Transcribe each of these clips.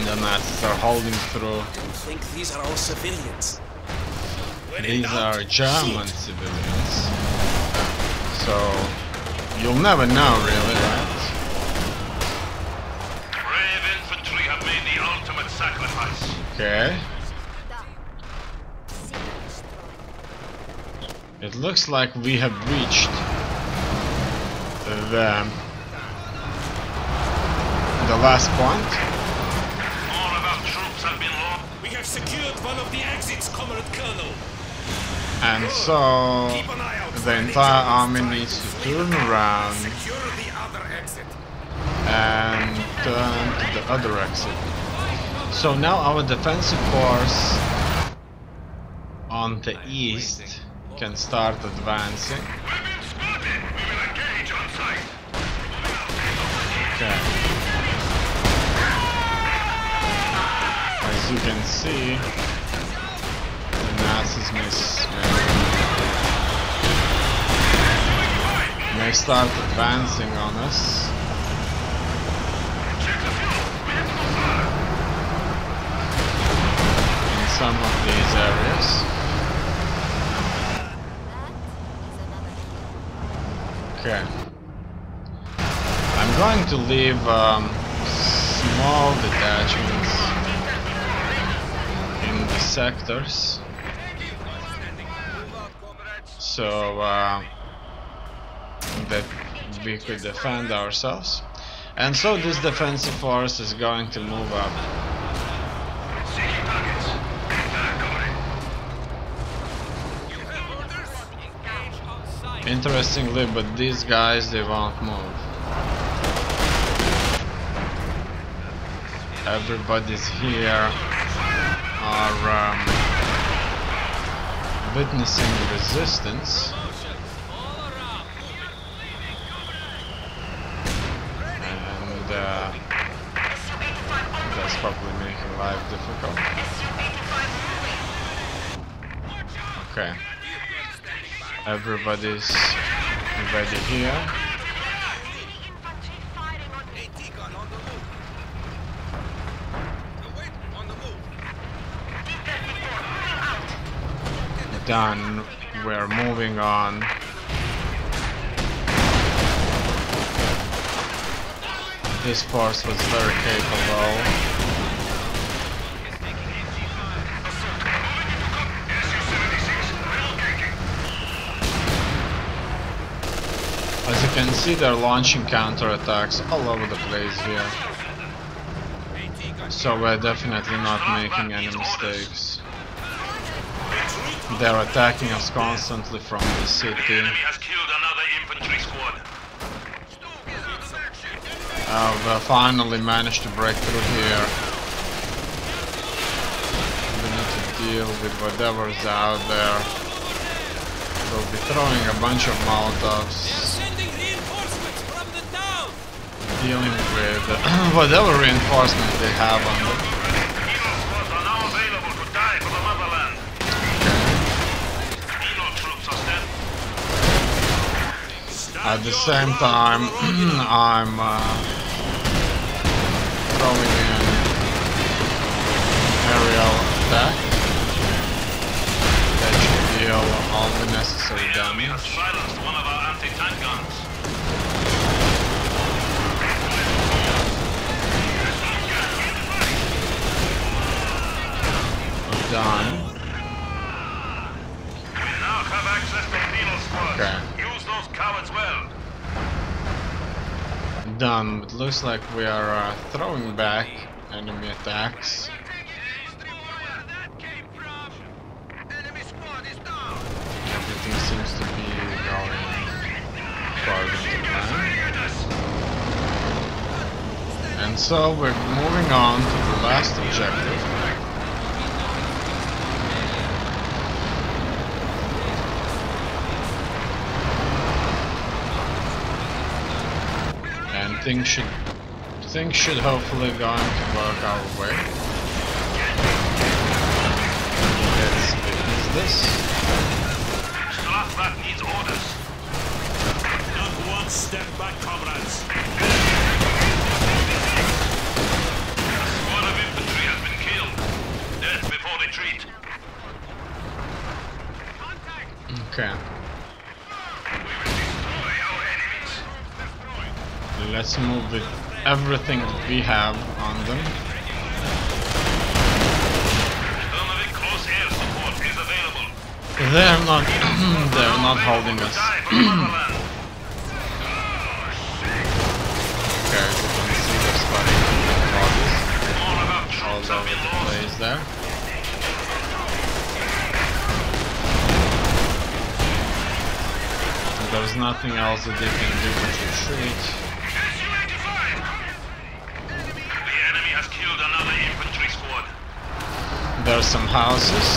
The Nazis are holding through. I think these are all civilians. These are German civilians. So you'll never know, really, right? Brave infantry have made the ultimate sacrifice. Okay. It looks like we have reached the last point. All of our troops have been lost. We have secured one of the exits, Comrade Colonel. And so Keep an eye out for the any entire German army strike. needs to turn around Secure the other exit. and turn to the other exit. So now our defensive force on the east can start advancing. We've been spotted. We will engage on sight. Okay. As you can see, the Nazis may start advancing on us. In some of these areas. Okay. I'm going to leave small detachments in the sectors, so that we could defend ourselves. And so this defensive force is going to move up. Interestingly, but these guys, they won't move. Everybody's here are witnessing resistance. And that's probably making life difficult. Okay. Everybody's ready here. Done. We're moving on. This force was very capable. As you can see, they're launching counterattacks all over the place here. So we're definitely not making any mistakes. They're attacking us constantly from the city. The enemy has killed another infantry squad. We finally managed to break through here. We need to deal with whatever's out there. We'll be throwing a bunch of Molotovs. Dealing with whatever reinforcements they have on them. Hero squads are now available to die for the motherland. Hero troops are sent. At the same time, I'm throwing in aerial attack that should deal all the necessary The enemy has damage. silenced one of our anti-tank guns. Done. We now have access to penal squads. Okay. Use those cowards well. Done. It looks like we are throwing back enemy attacks. Everything seems to be going according to plan. And so we're moving on to the last objective. And things should hopefully going to work our way. Let's witness this. That needs orders. Not one step back, comrades. A squad of infantry Okay. Let's move with everything that we have on them. They're not they're not holding us. Okay, as you can see, they're spotting bodies all over the place there. And there's nothing else that they can do but retreat. The enemy has killed another infantry squad. There are some houses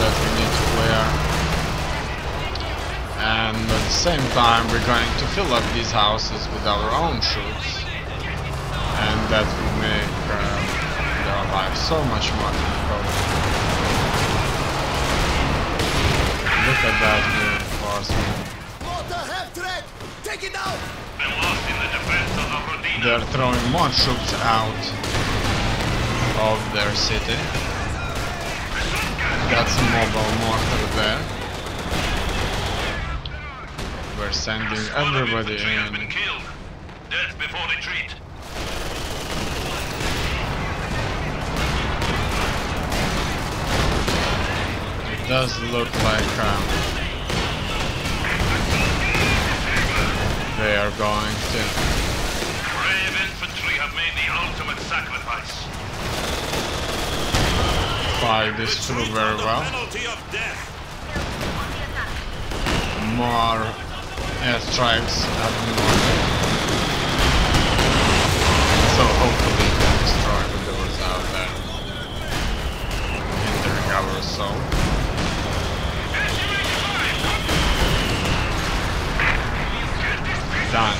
that we need to clear, and at the same time we're going to fill up these houses with our own troops, and that will make their lives so much more difficult. Look at that reinforcement. Take it out! Been lost in the defense of Aberdeen. They're throwing more troops out of their city. That's a mobile mortar there. We're sending everybody Has been in. killed. Death before retreat. It does look like they are going to Brave infantry have made the ultimate sacrifice. fight this through very well. Penalty of death. More airstrikes have been ordered. So hopefully we can destroy whatever's out there, hindering our assault. Done.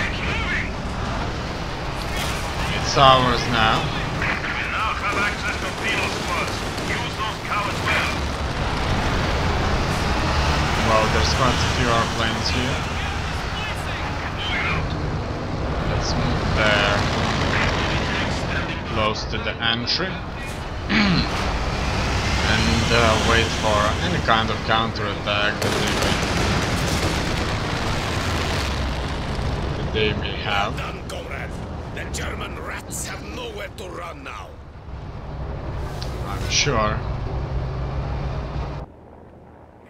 It's ours now. We now have access to penal squads. Use those cowards well. Well, there's quite a few airplanes here. Let's move there, close to the entry, and wait for any kind of counterattack that they may have. Done, comrade. The German rats have nowhere to run now. I'm sure.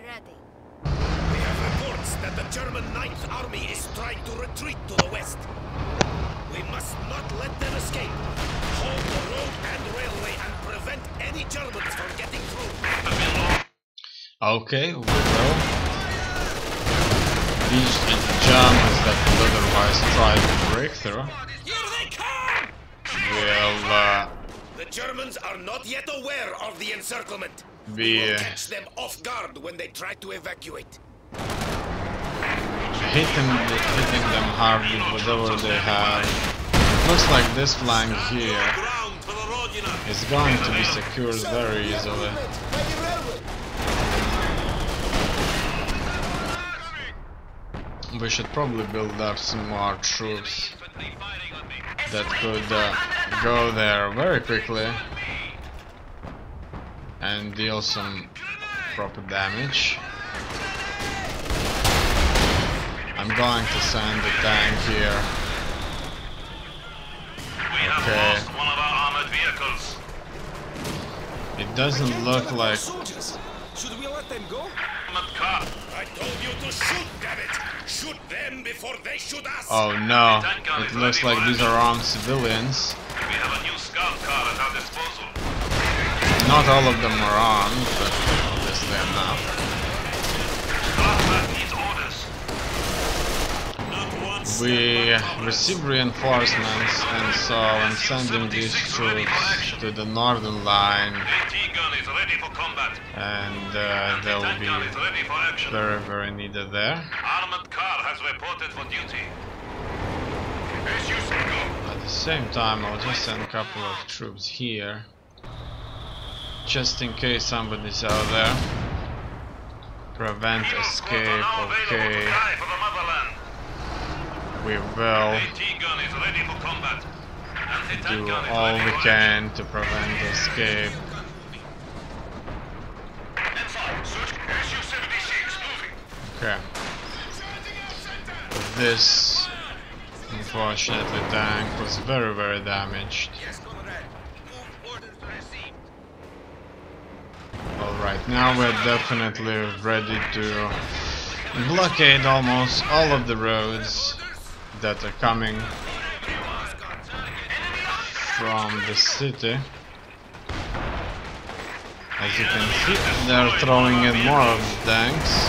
Ready. We have reports that the German 9th Army is trying to retreat to the west. We must not let them escape. Hold the road and railway and prevent any Germans from getting through. Okay, we will. These Germans that would otherwise try to break through Here they come! will The Germans are not yet aware of the encirclement. be We'll catch them off guard when they try to evacuate. hitting them hard with whatever they have. Looks like this flank here Ground for the Rodina. is going to be secured very easily. We should probably build up some more troops that could go there very quickly and deal some proper damage. I'm going to send a tank here. We have Okay. lost one of our armored vehicles. It doesn't look like... Soldiers. Should we let them go? Armored car. I told you to shoot, damn it! Shoot them before they shoot us! Oh no, it looks like these are armed civilians. We have a new scout car at our disposal. Not all of them are armed, but obviously enough. Glassman needs orders. Not once. We receive reinforcements, and so I'm sending these troops to the northern line, AT gun is ready for combat. and they'll Tank be gun is ready for action. very, very needed there. Armored car has reported for duty. As you say, go. At the same time, I'll just send a couple of troops here, just in case somebody's out there. Prevent Penal squads are escape, now available to okay. die for the motherland. We will AT gun is ready for combat. Anti-tank do gun is all ready we for can to prevent escape. M5, search SU-76, moving. Okay. This, unfortunately, tank was very, very damaged. Alright, now we're definitely ready to blockade almost all of the roads that are coming from the city. As you can see, they're throwing in more of the tanks.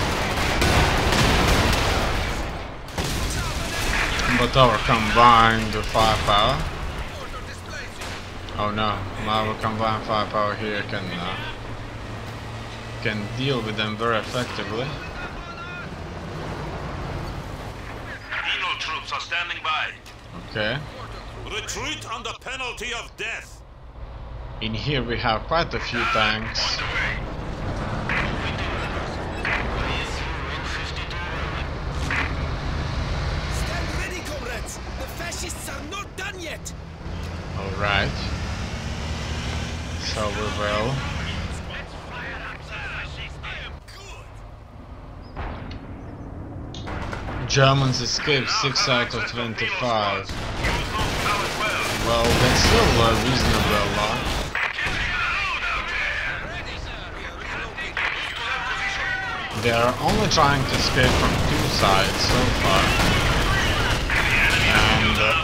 But our combined firepower... Oh no, our combined firepower here can deal with them very effectively. Eagle troops are standing by. Okay. Retreat under penalty of death. In here we have quite a few tanks. Stand ready, comrades! The fascists are not done yet! Alright. So we will. Germans escaped 6 out of 25. Well, that's still a reasonable lot. They are only trying to escape from 2 sides so far.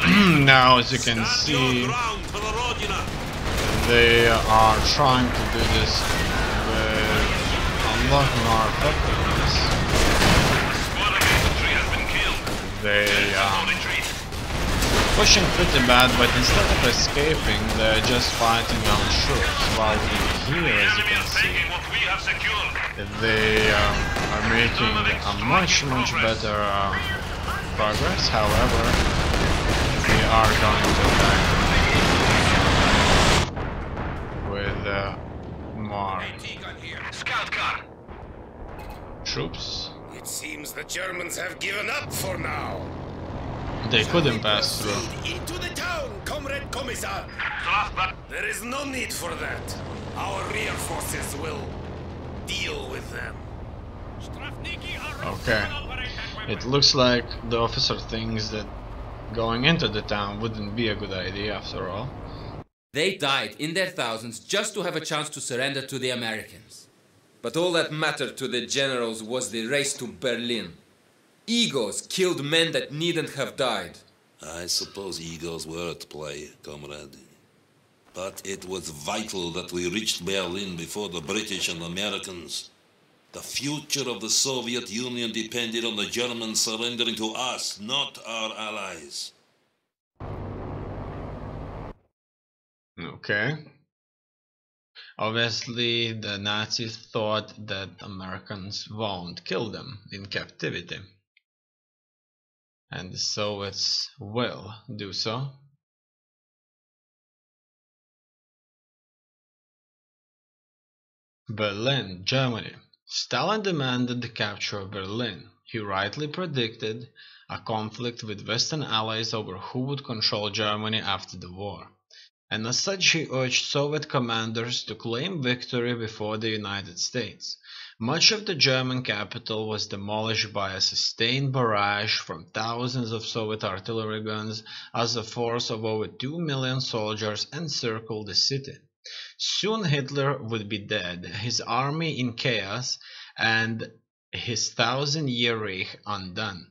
And now, as you can see, they are trying to do this with a lot more effectiveness. They pushing pretty bad, but instead of escaping, they're just fighting our troops. While here, as you can see, they are making a much better progress. However, we are going to attack with more troops. It seems the Germans have given up for now. They couldn't pass through. Into the town, Comrade Commissar! There is no need for that. Our rear forces will deal with them. Okay. It looks like the officer thinks that going into the town wouldn't be a good idea after all. They died in their thousands just to have a chance to surrender to the Americans. But all that mattered to the generals was the race to Berlin. Egos killed men that needn't have died. I suppose egos were at play, comrade. But it was vital that we reached Berlin before the British and Americans. The future of the Soviet Union depended on the Germans surrendering to us, not our allies. Okay. Obviously, the Nazis thought that Americans won't kill them in captivity. And the Soviets will do so. Berlin, Germany. Stalin demanded the capture of Berlin. He rightly predicted a conflict with Western allies over who would control Germany after the war. And as such he urged Soviet commanders to claim victory before the United States. Much of the German capital was demolished by a sustained barrage from thousands of Soviet artillery guns as a force of over 2 million soldiers encircled the city. Soon Hitler would be dead, his army in chaos, and his 1,000-year Reich undone.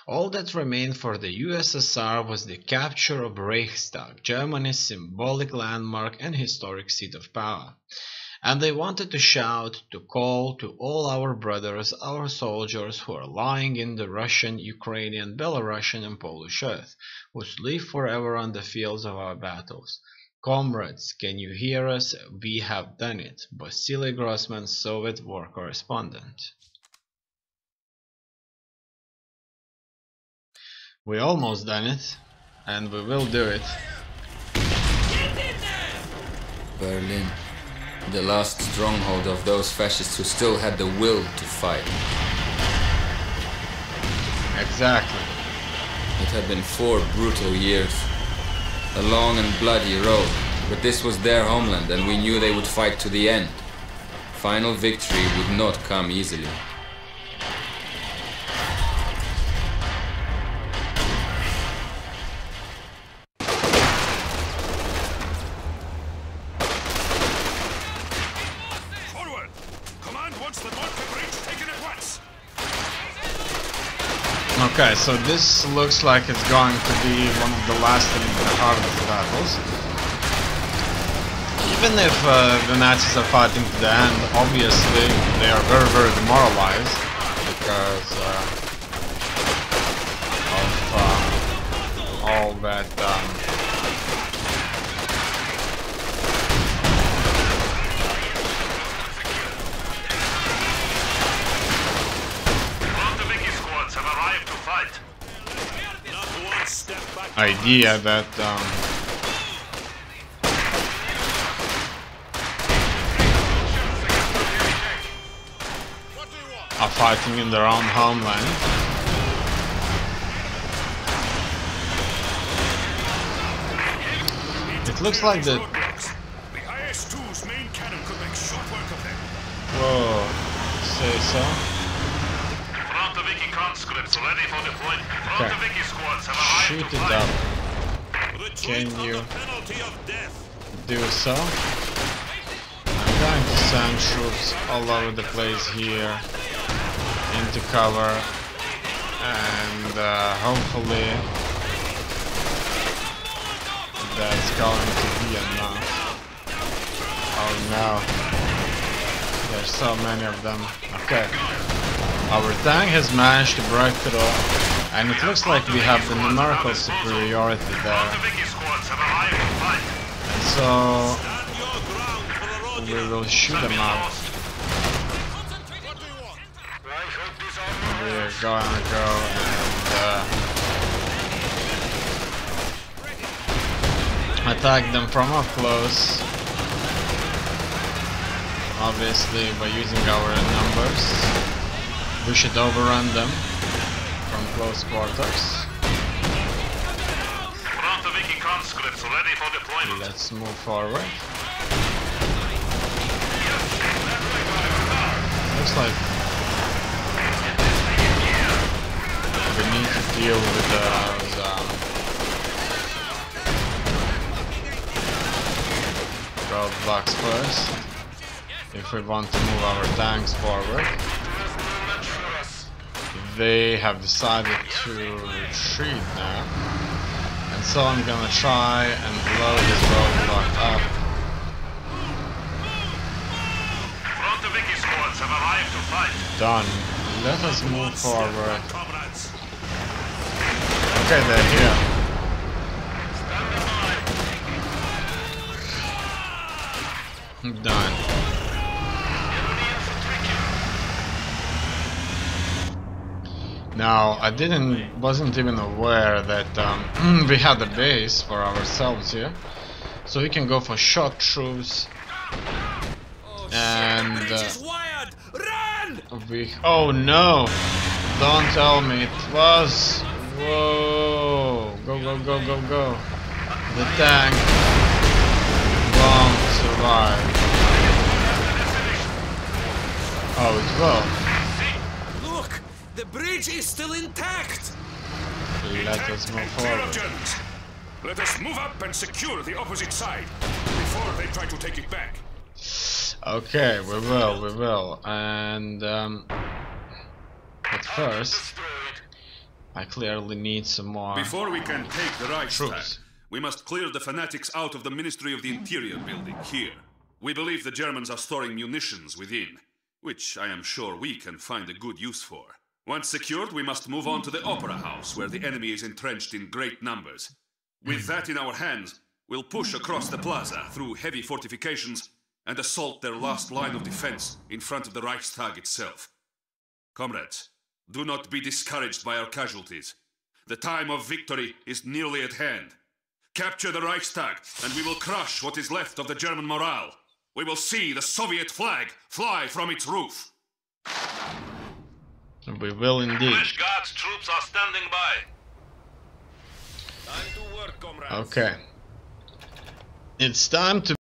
All that remained for the USSR was the capture of Reichstag, Germany's symbolic landmark and historic seat of power. And they wanted to shout, to call to all our brothers, our soldiers who are lying in the Russian, Ukrainian, Belarusian and Polish earth, who sleep forever on the fields of our battles. Comrades, can you hear us? We have done it. Vasily Grossman, Soviet war correspondent. We almost done it, and we will do it. Berlin, the last stronghold of those fascists who still had the will to fight. Exactly. It had been 4 brutal years. A long and bloody road, but this was their homeland and we knew they would fight to the end. Final victory would not come easily. Okay, so this looks like it's going to be one of the last and the hardest battles. Even if the Nazis are fighting to the end, obviously they are very, very demoralized because of all that idea that are fighting in their own homeland. It looks like the IS-2's main cannon could make short work of them. Whoa, say so. Frontaviki conscripts ready for deployment. Okay. Frontaviki squads have arrived Shoot to it fight. up. Retreat Can you under penalty of death. do so? I'm going to send troops all over the place here into cover, and hopefully that's going to be enough. Oh no, there's so many of them. Okay, our tank has managed to break through, and it looks like we have the numerical superiority there. Frontaviki squads have arrived to fight. And so we will shoot them out. We're gonna go and attack them from up close. Obviously, by using our numbers, we should overrun them from close quarters. Frontaviki conscripts ready for deployment. Let's move forward. Looks like we need to deal with those roadblocks first if we want to move our tanks forward. They have decided to retreat now, and so I'm gonna try and blow this roadblock up. Frontaviki squads have arrived to fight. Done. Let us move forward. Okay, they're here. Done. Now, I wasn't even aware that we had a base for ourselves here, so we can go for shock troops. And oh no! Don't tell me it was. Whoa! Go go go go go! The tank won't survive. Oh, it will. Look, the bridge is still intact. Let us move forward. Let us move up and secure the opposite side before they try to take it back. Okay, we will. And but first, I clearly need some more. Before we can take the Reichstag, troops. we must clear the fanatics out of the Ministry of the Interior building here. We believe the Germans are storing munitions within, which I am sure we can find a good use for. Once secured, we must move on to the Opera House, where the enemy is entrenched in great numbers. With that in our hands, we'll push across the plaza through heavy fortifications and assault their last line of defense in front of the Reichstag itself. Comrades, do not be discouraged by our casualties. The time of victory is nearly at hand. Capture the Reichstag, and we will crush what is left of the German morale. We will see the Soviet flag fly from its roof. We will indeed. British Guards troops are standing by. Time to work, comrades. Okay. It's time to